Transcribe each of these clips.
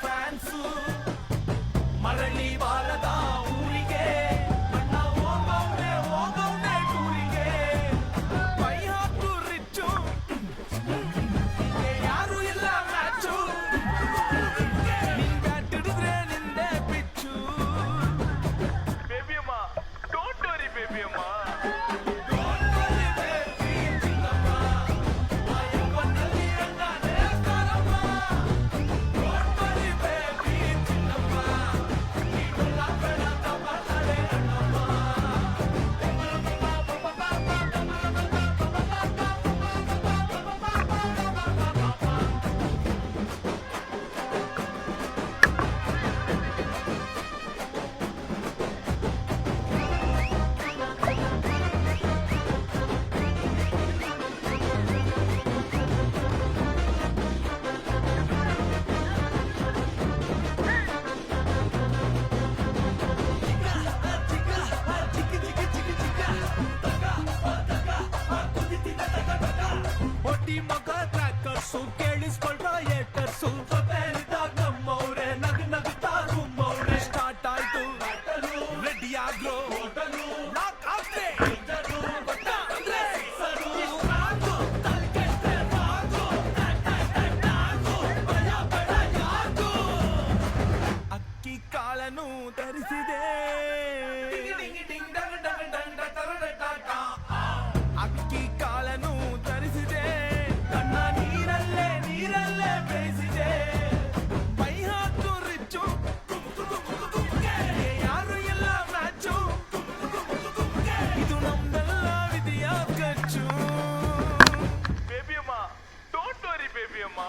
Fans ಮರಳಿ ಬಾರದ ಊರಿಗೆ ಅಣ್ಣ ಹೋಗವ್ನೆ ಟೂರಿಗೆ ಕೈ ಹಾಕು ರಿಚ್ಚು ಯಾರು ಇಲ್ಲ ಮ್ಯಾಚು ನಿನ್ ಬ್ಯಾಟ್ ಹಿಡಿದ್ರೆ ನಿಂದೆ ಪಿಚ್ಚು ಬೇಬಿಯಮ್ಮ ಡೋಂಟ್ ವರಿ ಬೇಬಿಯಮ್ಮ ಧರಿಸಿದೆ ಅಕ್ಕಿ ಕಾಳನು ಧರಿಸಿದೆ ಕಣ್ಣ ನೀರಲ್ಲೇ ಬೇಯಿಸಿದೆ ಮೈ ಹಾಕು ರಿಚ್ಚು ಯಾರು ಎಲ್ಲ ಮ್ಯಾಚು ಇದು ನಮ್ದೆಲ್ಲ ವಿಧಿಯ ಖರ್ಚು ಬೇಬಿಯಮ್ಮ ಡೋಂಟ್ ವರಿ ಬೇಬಿಯಮ್ಮ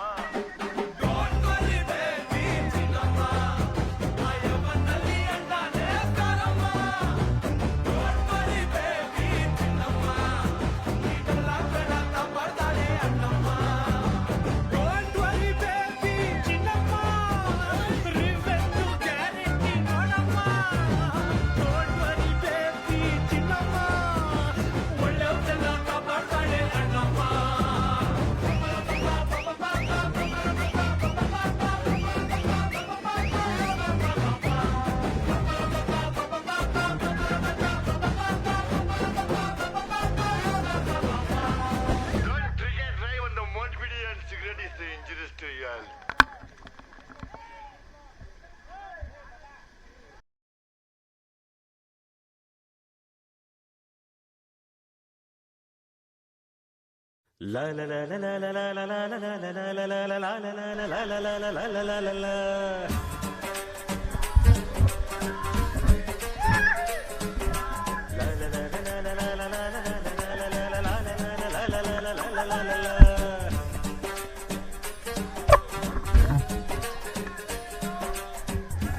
La la la la la la la la la la la la la la la la la la la la.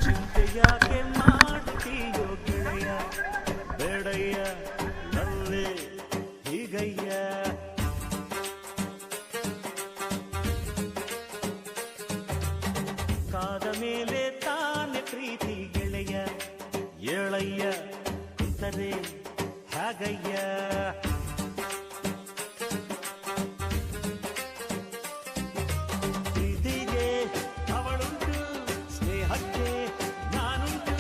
ಚಿಂತೆಯಾಕೆ ಮಾಡ್ತೀಯೋ ಗೆಳೆಯ ಬೇಡಯ್ಯ ನಲ್ಲೇ ಹೀಗಯ್ಯ ಕಾದ ಮೇಲೆ ತಾನೆ ಪ್ರೀತಿ ಗೆಳೆಯ ಏಳಯ್ಯ ಕುಂತರೆ ಹಾಗಯ್ಯ ಪ್ರೀತಿಗೆ ಅವಳುಂಟು ಸ್ನೇಹಕ್ಕೆ ನಾನುಂಟು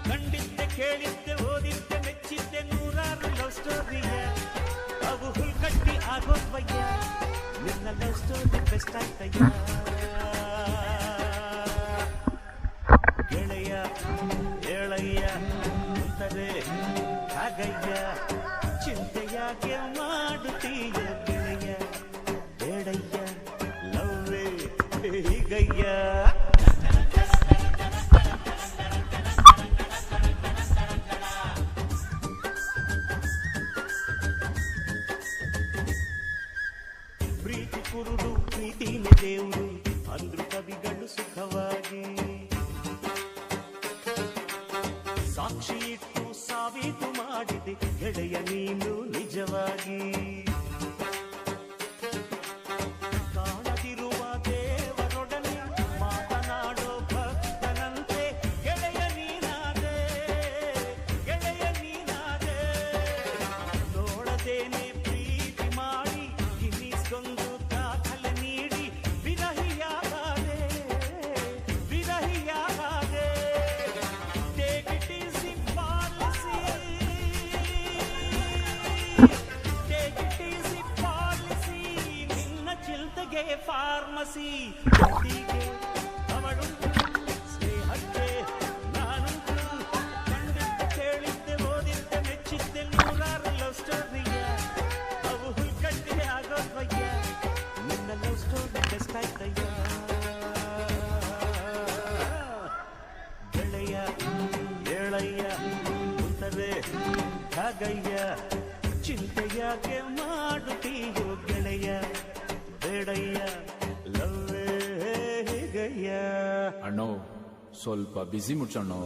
ಕಂಡಿದ್ದೆ ಕೇಳಿದ್ದೆ ಓದಿದ್ದೆ ಮೆಚ್ಚಿದ್ದೆ ನೂರಾರು ಲವ್ ಸ್ಟೋರಿಯ ಅವು ಹುಲ್ಕಟ್ಟಿ ಆಗೋದ್ವಯ್ಯ ನಿನ್ನ ಲವ್ ಸ್ಟೋರಿ ಬೆಸ್ಟ್ ಆಯ್ತಯ್ಯ ಗೆಳೆಯ ಏಳಯ್ಯ ಕುಂತರೆ ಹಾಗಯ್ಯ ಚಿಂತೆಯಾಗೆ ಮಾಡುತ್ತೀಯ ಗೆಳೆಯ ಬೇಡಯ್ಯ ಲವ್ವೇ ಹೀಗಯ್ಯ ಪ್ರೀತಿ ಕುರುಡು ಪ್ರೀತಿನೇ ದೇವರು ಅಂದ್ರು ಕವಿಗಳು ಸುಖವಾಗಿ ಸಾಕ್ಷಿ ಇಟ್ಟು ತಾಕೀತು ಮಾಡಿದೆ ಗೆಳೆಯ ನೀನು ನಿಜವಾಗಿ. ಕಾಣದಿರುವ ದೇವರೊಡನೆ ಮಾತನಾಡೋ ಭಕ್ತನಂತೆ ಗೆಳೆಯ ನೀನಾದೆ, ಗೆಳೆಯ ನೀನಾದೆ. ನೋಡದೇನೆ ಪ್ರೀತಿ ಮಾಡಿ ಗಿನ್ನಿಸ್ಕೊಂಡು ದಾಖಲೆ ನೀಡಿ ವಿರಹಿಯಾಗಾದೆ, ವಿರಹಿಯಾಗಾದೆ. Take it easy policy, take it easy policy. ನಿನ್ನ ಚಿಲ್ತೆಗೆ ಫಾರ್ಮಸಿ, ಪ್ರೀತಿಗೆ ಅವಳುಂಟು, ಸ್ನೇಹಕ್ಕೆ ನಾನುಂಟು. ಕಂಡಿದ್ದೆ ಕೇಳಿದ್ದೆ ಓದಿದ್ದೆ ಮೆಚ್ಚಿದ್ದೆ ನೂರಾರು ಲವ್ ಸ್ಟೋರಿಯ, ಅವು ಹುಲ್ಕಟ್ಟೆ ಆಗೋದ್ವಯ್ಯ. ನಿನ್ನ ಲವ್ ಸ್ಟೋರಿ ಬೆಸ್ಟ್ ಆಯ್ತಯ್ಯ. ಗೆಳೆಯ ಏಳಯ್ಯ ಮುಂತವೇ ಹಾಗಯ್ಯ, ಚಿಂತೆ ಯಾಕೆ ಮಾಡುತ್ತೀಯೋ ಗೆಳೆಯ, ಬೇಡಯ್ಯ ಲವ್ವೇ ಹೀಗಯ್ಯ. ಅಣ್ಣೋ ಸ್ವಲ್ಪ ಬಿಸಿ ಮುಚ್ಚಣ್ಣೋ.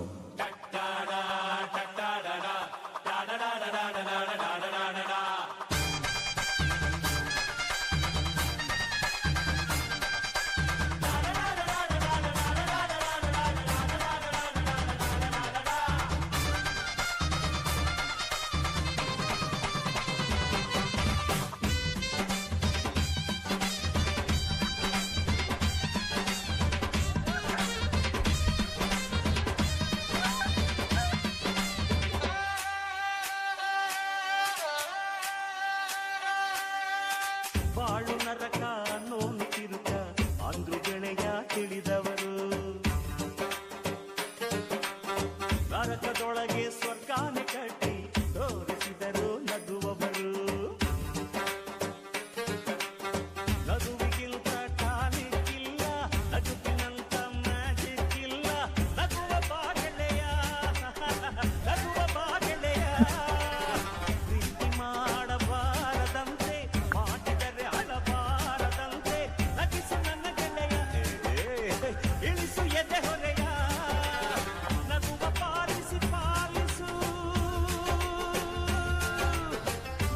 ಬಾಳು ನರಕ ನೋನು ತಿರುಕ ಅಂದ್ರು ಗೆಳೆಯ ತಿಳಿದವರು. ನರಕದೊಳಗೆ ಸ್ವರ್ಗಾನೆ ಕಟ್ಟಿ ತೋರಿಸಿದರು ನಗುವವರು. ನಗುವಿಗಿಂತ ಟಾನಿಕ್ ಇಲ್ಲ, ನಗುವಿನಂತ ಮ್ಯಾಜಿಕ್ ಇಲ್ಲ. ನಗುವ ಬಾ ಗೆಳೆಯ, ನಗುವ ಬಾ ಗೆಳೆಯ. ಪ್ರೀತಿ ಮಾಡಬಾರದಂತೆ ಮಾಡಿದರೆ ಅಳಬಾರದಂತೆ, ನಗಿಸು ನನ್ನ ಗೆಳೆಯ, ಇಳಿಸು ಎದೆ ಹೊರೆಯ. ನಗುವ ಪಾಲಿಸಿ ಪಾಲಿಸು,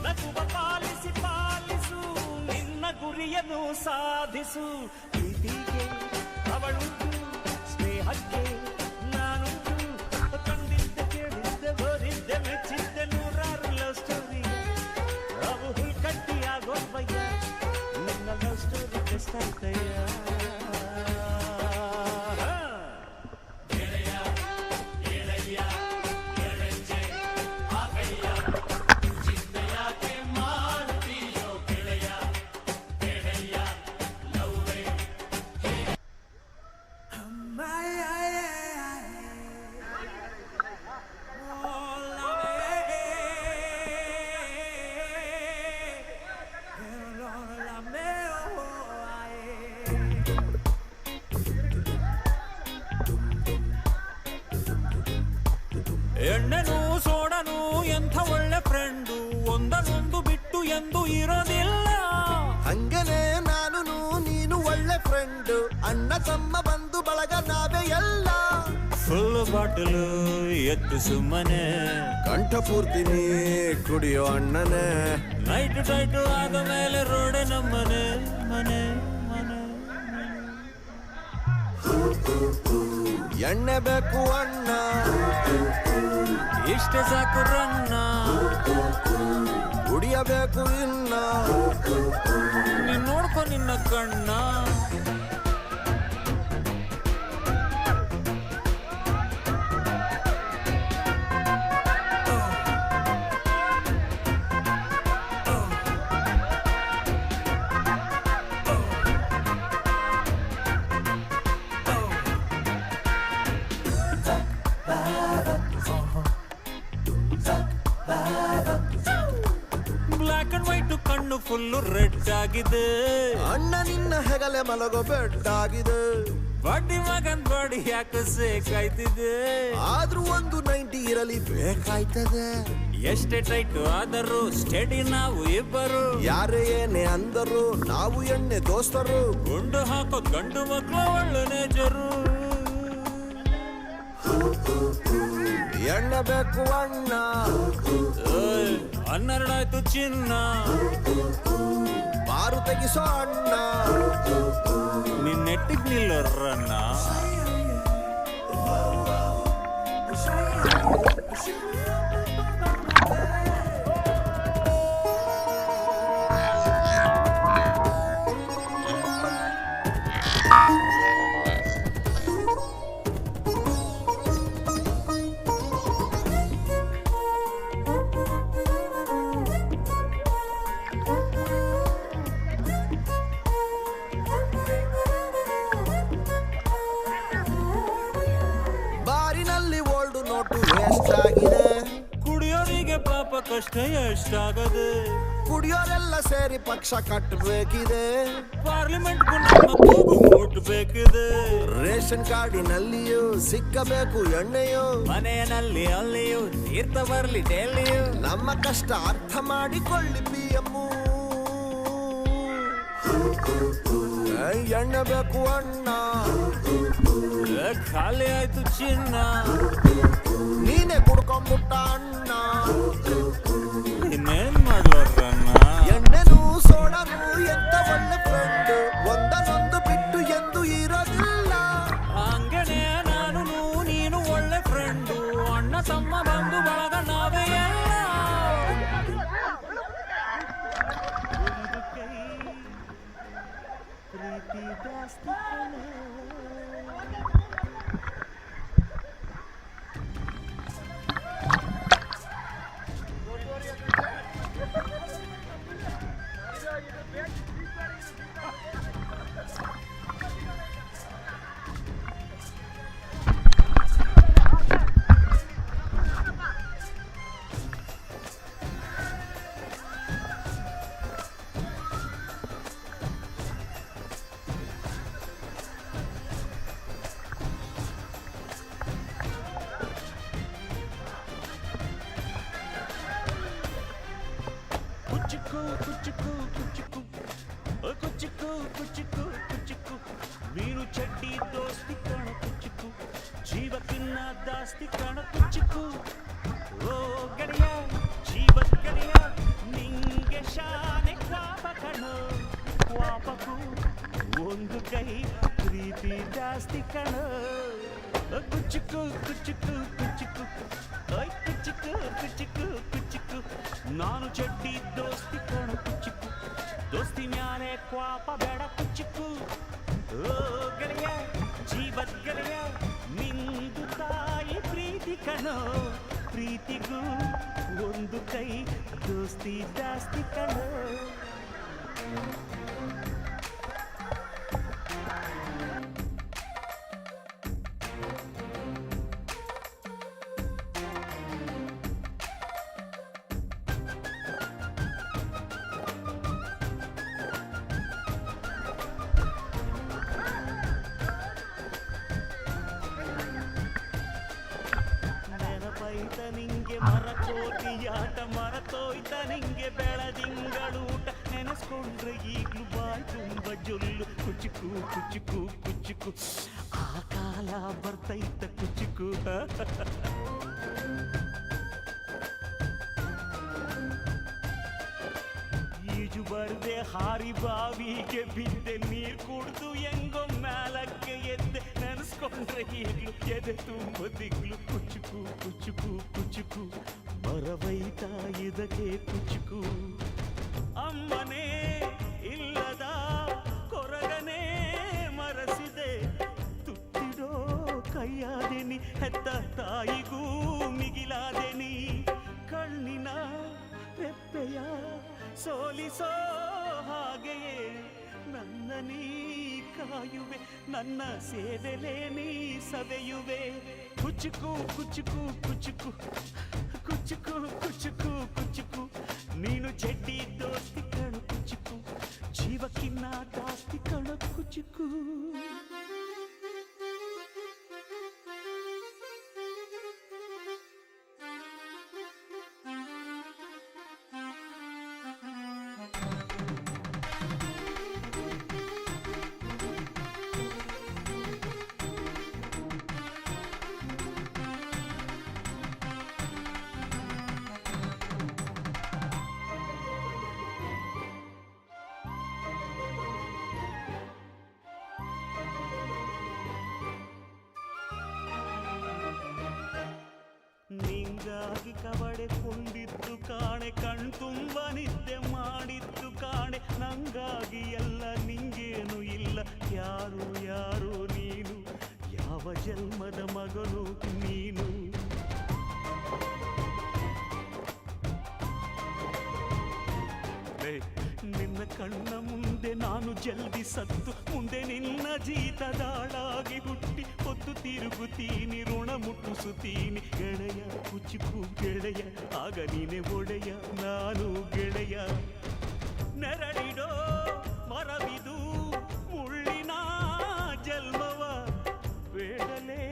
ನಗುವ ಪಾಲಿಸಿ ಪಾಲಿಸು. ನಿನ್ನ ಗುರಿಯನ್ನು ಸಾಧಿಸು. ಪ್ರೀತಿಗೆ ಅವಳುಂಟು, ಸ್ನೇಹಕ್ಕೆ ನಾನುಂಟು. ಕಂಡಿದ್ದೆ ಕೇಳಿದ್ದೆ ಓದಿದ್ದೆ ಮೆಚ್ಚಿದ್ದೆ ನೂರಾರು ಲವ್ ಸ್ಟೋರಿ, ಅವು ಹುಲ್ಕಟ್ಟಿ ಆಗೋದ್ವಯ್ಯ. ನನ್ನ ಲವ್ ಸ್ಟೋರಿ ಬೆಸ್ಟ್ ಆಯ್ತಯ್ಯ. ಎಣ್ಣೆನು ಸೋಡನು ಎಂಥ ಒಳ್ಳೆ ಫ್ರೆಂಡು, ಒಂದನೊಂದು ಬಿಟ್ಟು ಎಂದು ಇರೋದಿಲ್ಲ. ಹಂಗನೆ ನಾನು ನೀನು ಒಳ್ಳೆ ಫ್ರೆಂಡ್, ಅಣ್ಣ ತಮ್ಮ ಬಂಧು ಬಳಗ ನಾವೇ ಎಲ್ಲ. ಫುಲ್ ಬಾಟಲು ಎತ್ತು ಸುಮ್ಮನೆ ಕಂಠ ಪೂರ್ತಿ ನೀ ಕುಡಿಯೋ ಅಣ್ಣನೇ. ನೈಟ್ ಟೈಟು ಆದ ಮೇಲೆ ರೋಡೆ ನಮ್ಮನೆ ಮನೆ ಮನೆ. ಎಣ್ಣೆ ಬೇಕು ಅಣ್ಣ, ಇಷ್ಟೇ ಸಾಕು ರನ್ನ. ಕುಡಿಯಬೇಕು ಇನ್ನ, ನೀನ್ ನೋಡ್ಕೊ ನಿನ್ನ ಕಣ್ಣ. ಬ್ಲಾಕ್ ಅಂಡ್ ವೈಟ್ ಕಣ್ಣು ಫುಲ್ಲು ರೆಡ್ ಆಗಿದೆ. ಅಣ್ಣ ನಿನ್ನ ಹೆಗಲೆ ಮಲಗೋ ಬೆಟ್ಟಾಗಿದೆ. ಬಡ್ಡಿ ಮಗನ್ ಬಾಡಿ ಯಾಕೆ ಸೇಕಾಯ್ತಿದೆ. ಆದ್ರೂ ಒಂದು 90 ಇರಲಿ ಬೇಕಾಯ್ತದೆ. ಎಷ್ಟೇ ಟೈಟ್ ಆದರೂ ಸ್ಟಡಿ ನಾವು ಇಬ್ಬರು. ಯಾರೇ ಏನೇ ಅಂದರು ನಾವು ಎಣ್ಣೆ ದೋಸ್ತರು. ಗುಂಡು ಹಾಕೋ ಗಂಡು ಮಕ್ಕಳು ಒಳ್ಳೆ ನೇಜರು. ಎಣ್ಣೆ ಬೇಕು ಅಣ್ಣ, ಏಯ್, 12 ಆಯ್ತು ಚಿನ್ನ, ಬಾರು ತೆಗಿಸೋ ಅಣ್ಣ. ನಿನ್ ನೆಟ್ಟಿಗ್ ನಿಲ್ಲರಣ್ಣ. ಬಾರಿನಲ್ಲಿ ಓಲ್ಡ್ ನೋಟು ಎಷ್ಟಾಗಿದೆ, ಕುಡಿಯೋರಿಗೆ ಪಾಪ ಕಷ್ಟ ಎಷ್ಟಾಗದೆ. ಕುಡಿಯೋರೆಲ್ಲ ಸೇರಿ ಪಕ್ಷ ಕಟ್ಟಬೇಕಿದೆ. ಪಾರ್ಲಿಮೆಂಟ್ ಮುಟ್ಬೇಕಿದೆ. ರೇಷನ್ ಕಾರ್ಡಿನಲ್ಲಿಯೂ ಸಿಕ್ಕಬೇಕು ಎಣ್ಣೆಯು, ಮನೆಯಲ್ಲಿ ಅಲ್ಲಿಯೂ ತೀರ್ಥ ಬರ್ಲಿ ಡೆಲ್ಲಿಯೂ. ನಮ್ಮ ಕಷ್ಟ ಅರ್ಥ ಮಾಡಿಕೊಳ್ಳಿ PM. ಎಣ್ಣೆ ಬೇಕು ಅಣ್ಣ, ಖಾಲಿ ಆಯ್ತು ಚಿನ್ನ, ನೀನೇ ಕುಡ್ಕೊಂಬಿಟ್ಟ ಅಣ್ಣ. ಇನ್ನೇನ್ ಮಾಡ್ಲಣ್ಣ. ಎಣ್ಣೆನು ಸೋಡನು ಎಂತ ಒಳ್ಳೆ ಫ್ರೆಂಡ್, ಒಂದನೊಂದು ಬಿಟ್ಟು ಎಂದು ಇರೋದಿಲ್ಲ. ಹಂಗನೆ ನಾನು ನೀನು ಒಳ್ಳೆ ಫ್ರೆಂಡು, ಅಣ್ಣ ತಮ್ಮ ಬಂದು ಬಳಗ ನಾವೇ ಎಲ್ಲ. ಪ್ರೀತಿ ಜಾಸ್ತಿ ಕುಚ್ಚುಕು ಕುಚ್ಚುಕು ಕುಚ್ಚುಕು ಕುಚ್ಚುಕು ಕುಚ್ಚುಕು ಕುಚ್ಚುಕು, ನೀನು ಚಡ್ಡಿ ದೋಸ್ತಿ ಕಣ ಕುಚ್ಚುಕು, ಜೀವಕ್ಕಿನ್ನ ದಾಸ್ತಿ ಕಣ ಕುಚ್ಚುಕು. ಓ ಗೆಳೆಯ ಜೀವ ಗೆಳೆಯ, ನಿಂಗೆ ಶಾನೆ ಕ್ವಾಪ ಕಣೋ, ಕ್ವಾಪಕು ಒಂದು ಕೈ ಪ್ರೀತಿ ಜಾಸ್ತಿ ಕಣೋ. ಕುಚ್ಚುಕು ಕುಚ್ಚುಕು ಕುಚ್ಚುಕು, ಓಯ್ ಕುಚ್ಚುಕು ಕುಚ್ಚುಕು ಕುಚ್ಚುಕು, ನಾನು ಚಡ್ಡಿ ದೋಸ್ತಿ ಕಣ ಕುಚ್ಚುಕು, ದೋಸ್ತಿ ಮ್ಯಾಲೆ ಕ್ವಾಪ ಬೇಡ ಕುಚ್ಚುಕು. ಓ ಗೆಳೆಯ ಜೀವದ ಗೆಳೆಯ, ನಿಂದು ತಾಯಿ ಪ್ರೀತಿ ಕಣೋ, ಪ್ರೀತಿಗೂ ಒಂದು ಕೈ ದೋಸ್ತಿ ಜಾಸ್ತಿ ಕಣೋ. ನೆನಪೈತ ನಿಂಗೆ ಮರಕೋತಿಯಾಟ, ಮರತೋಯ್ತ ನಿಂಗೆ ಬೆಳದಿಂಗಳೂಟ, ನೆನೆಸ್ಕೊಂಡ್ರೆ ಈಗ್ಲೂ ಬಾಯ್ ತುಂಬ ಜೊಲ್ಲು. ಕುಚ್ಚುಕು ಕುಚ್ಚುಕು ಕುಚ್ಚುಕು, ಆ ಕಾಲ ಬರ್ತೈತ ಕುಚ್ಚುಕು. ಈಜು ಬರ್ದೆ ಹಾರಿ ಬಾವಿಗೆ ಬಿದ್ದೆ, ನೀರ್ ಕುಡ್ದು ಹೆಂಗೋ ಮ್ಯಾಲಕ್ಕೆ ಎದ್ದೆ, ನೆನೆಸ್ಕೊಂಡ್ರೆ ಈಗ್ಲೂ ಎದೆ ತುಂಬ ದಿಗ್ಲು. ಕುಚ್ಚುಕು ಕುಚ್ಚುಕು ಕುಚ್ಚುಕು, ಬರವೈತ ಇದಕ್ಕೆ ಕುಚ್ಚುಕು. ಅಮ್ಮನೇ ಇಲ್ಲದ ಕೊರಗನೇ ಮರಸಿದೆ, ತುತ್ತಿಡೋ ಕೈಯಾದೆ ನೀ, ಹೆತ್ತ ತಾಯಿಗೂ ಮಿಗಿಲಾದೆ ನೀ. ಕಣ್ಣಿನ ರೆಪ್ಪೆಯ ಸೋಲಿಸೋ ಹಾಗೆಯೇ ನನ್ನ ನೀ ಕಾಯುವೆ, ನನ್ನ ಸೇವೆಲೆ ನೀ ಸವೆಯುವೆ. ಕುಚ್ಚುಕು ಕುಚ್ಚುಕು ಕುಚ್ಚುಕು ಕುಚ್ಚುಕು ಕುಚ್ಚುಕು ಕುಚ್ಚುಕು, ನೀನು ಚಡ್ಡಿ ದೋಸ್ತಿ ಕಣ ಕುಚ್ಚುಕು, ಜೀವಕ್ಕಿನ್ನ ದಾಸ್ತಿ ಕಣ ಕುಚ್ಚುಕು. ನಿಂಗಾಗಿ ಕವಡೆಕೊಂಡಿದ್ದು ಕಾಣೆ ಕಣ್ತುಂಬ ನಿದ್ದೆ ಮಾಡಿದ್ದು ಕಾಣೆ ನಂಗಾಗಿ ಎಲ್ಲ ನಿಂಗೇನು ಇಲ್ಲ ಯಾರು ಯಾರು ನೀನು ಯಾವ ಜನ್ಮದ ಮಗನು ನೀನು ನಿನ್ನ ಕಣ್ಣ ಮುಂದೆ ನಾನು ಜಲ್ದಿ ಸತ್ತು ಮುಂದೆ ನಿನ್ನ ಜೀತದಾಳಾಗಿ ಹುಟ್ಟಿ ಹೊತ್ತು ತಿರುಗುತ್ತೀನಿ ಋಣ ಮುಟ್ಟಿಸುತ್ತೀನಿ ಗೆಳೆಯ ಕುಚಿಕು ಗೆಳೆಯ ಆಗ ನೀನೆ ಒಡೆಯ ನಾನು ಗೆಳೆಯ ನೆರಳಿಡೋ ಮರವಿದು ಮುಳ್ಳಿನ ಜನ್ಮವ ಬೇಡಲೇ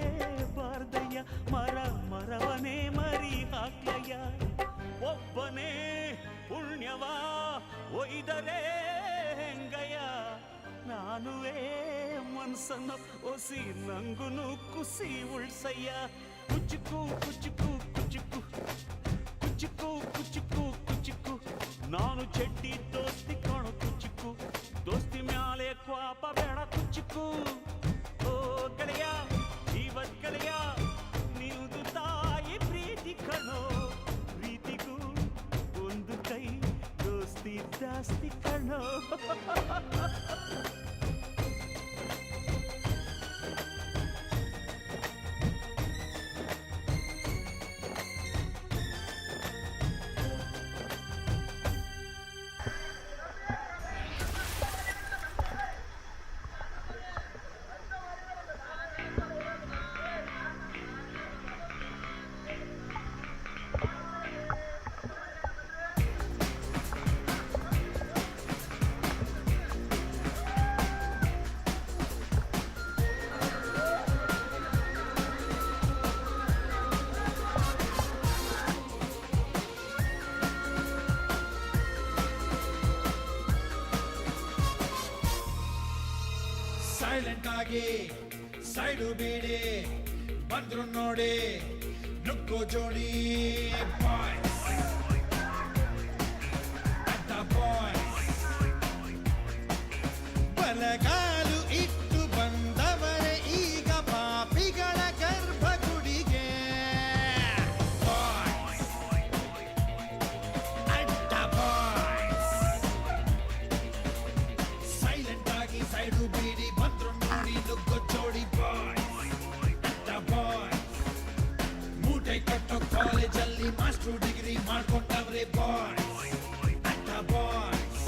ಬಾರ್ದಯ್ಯ ಮರವನೇ ಮರಿ ಹಾಕ್ಲಯ್ಯ ಒಬ್ಬನೇ ಪುಣ್ಯವ ಒಯ್ದರೆ ಹೆಂಗಯ್ಯ ನಾನುವೇ ಮನ್ಸನ್ನು ಒಸಿ ನಂಗುನು ಕುಸಿ ಉಳ್ಸಯ್ಯ ಕುಚುಕು ಕುಚುಕು ಕುಚುಕು ಕುಚುಕು ಕುಚುಕು ಕುಚುಕು ನಾನು ಚಡ್ಡಿ ದೋಸ್ತಿ ಕಾಣು ಕುಚುಕು ದೋಸ್ತಿ ಮ್ಯಾಲೆ ಕ್ವಾಪ ಬೇಡ ಕುಚುಕು ಓ ಗೆಳೆಯ ಜೀವದ್ ಗೆಳೆಯ ನೀವುದು ತಾಯಿ ಪ್ರೀತಿ ಕಣೋ ಪ್ರೀತಿಗೂ ಒಂದು ಕೈ ದೋಸ್ತಿ ಜಾಸ್ತಿ ಕಣೋ ಸೈಲೆಂಟ್ ಆಗಿ ಸೈಡು ಬೀಡಿ ಬಂದ್ರು ನೋಡಿ ನುಗ್ಗೋ ಜೋಡಿ ಬಾಯ್ಸ್ ಅಡ್ಡ ಬಾಯ್ಸ್ ಬಲಗಾಲು ಇಟ್ಟು ಬಂದವರೇ ಈಗ ಪಾಪಿಗಳ ಗರ್ಭಗುಡಿಗೆ ಬಾಯ್ಸ್ ಅಡ್ಡ ಬಾಯ್ಸ್ ಸೈಲೆಂಟ್ ಆಗಿ ಸೈಡು ಬೀಡಿ ಬಂದ್ರು ನೋಡಿ ನುಗ್ಗೋ ಜೋಡಿ ಬಾಯ್ಸ್ ಅಡ್ಡ ಬಾಯ್ಸ್ ಮೂಟೆ ಕಟ್ಟೋ ಕಾಲೇಜಲ್ಲಿ ಮಾಸ್ಟರ್ ಡಿಗ್ರಿ ಮಾಡ್ಕೊಂಡವ್ರೆ ಬಾಯ್ಸ್ ಅಡ್ಡ ಬಾಯ್ಸ್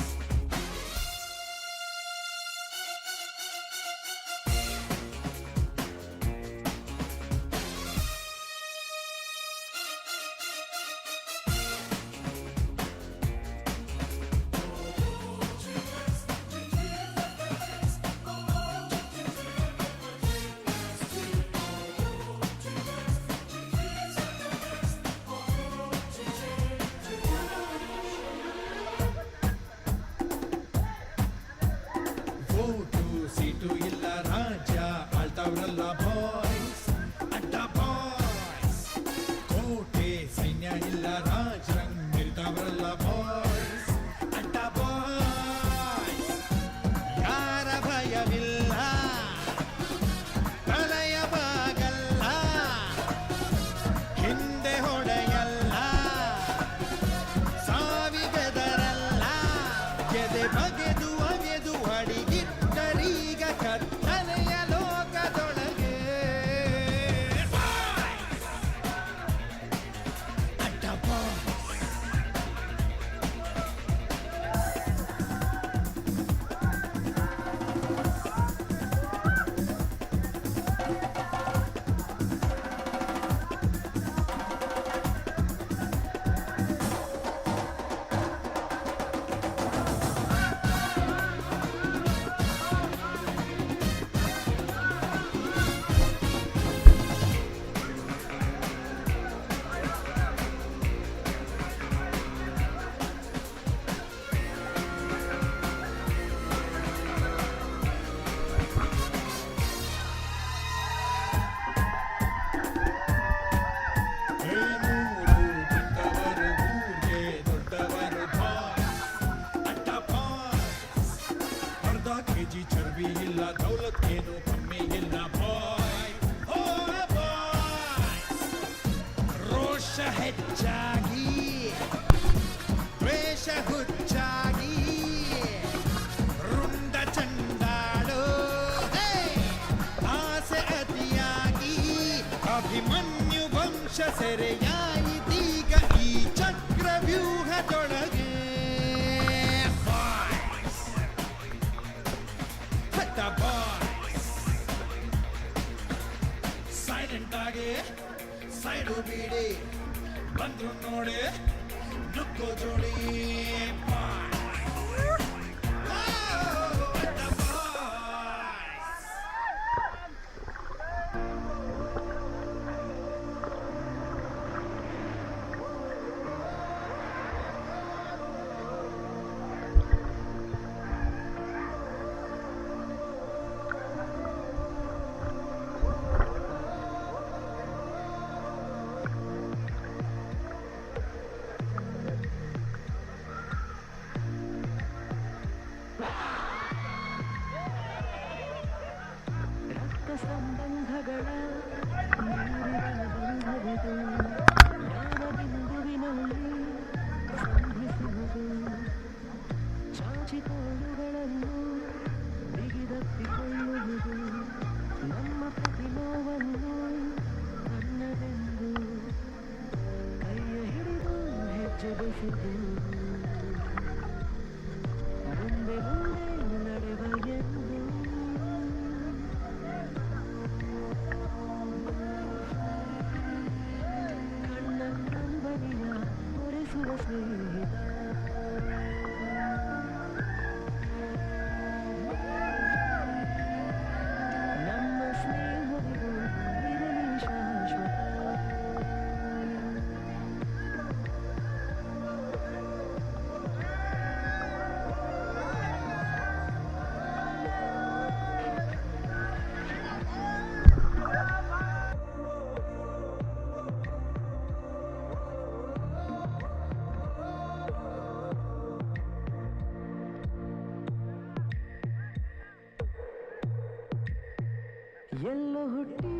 ಓಟು ಸೀಟು ಇಲ್ಲ ರಾಜ್ಯ ಆಳ್ತಾವ್ರಲ್ಲ ಬಾಯ್ಸ್ ಅಡ್ಡ ಬಾಯ್ಸ್ ಕೋಟೆ ಸೈನ್ಯ ಇಲ್ಲ ರಾಜರಂಗ್ ನಿಲ್ತಾವ್ರಲ್ಲ ಬಾಯ್ಸ್ ಅಡ್ಡ ಬಾಯ್ಸ್ ಯಾರ ಭಯವಿಲ್ಲ ಪ್ರಲಯ ಬಾಗಲ್ಲ ಹಿಂದೆ ಹೊಡೆಯಲ್ಲ ಸಾವಿಗೆದರಲ್ಲ ಎದೆ ಬಗೆದು ಅಗೆದು ಅಡಿಗಿಟ್ಟರೀಗ ಕತ್ತಲೆಯ ಲೋಕದೊಳಗೆ ಅಡ್ಡ ಬಾಯ್ಸ್ ರೋಷ ಹೆಚ್ಚಾಗಿ ದ್ವೇಷ ಹುಚ್ಚಾಗಿ ರುಂಡ ಚಂಡಾಳು ಆಸೆ ಅತಿಯಾಗಿ ಅಭಿಮನ್ಯು ವಂಶ ಸೆರೆಯಾಯಿತೀಗ ಈ ಚಕ್ರವ್ಯೂಹದೊಳಗೆ ಸೈಲೆಂಟ್ ಆಗಿ ಸೈಡು ಬೀಡಿ ಬಂದ್ರು ನೋಡಿ ನುಗ್ಗೋ ಜೋಡಿ ಸಂಬಂಧಗಳ ಬಂಧವಿದು ಜ್ಞಾನಬಿಂದುವಿನಲ್ಲಿ ಸಂಧಿಸುವುದು ಚಾಚಿತೋಳುಗಳನ್ನು ಬಿಗಿದಪ್ಪಿಕೊಳ್ಳುವುದು ನಮ್ಮ ಪ್ರತಿನೋವನ್ನು ನನ್ನದೆಂದು ಕೈಯ ಹಿಡಿದು ಹೆಜ್ಜೆ ಬೆಸೆದು ಮುಂದೆ ಮುಂದೆ ನಡೆವ ಎಂದು ನಮ್ಮ ಸ್ನೇಹವಿದು ಇರಲಿ ಶಾಶ್ವತ ಎಲ್ಲೋ ಹುಟ್ಟಿ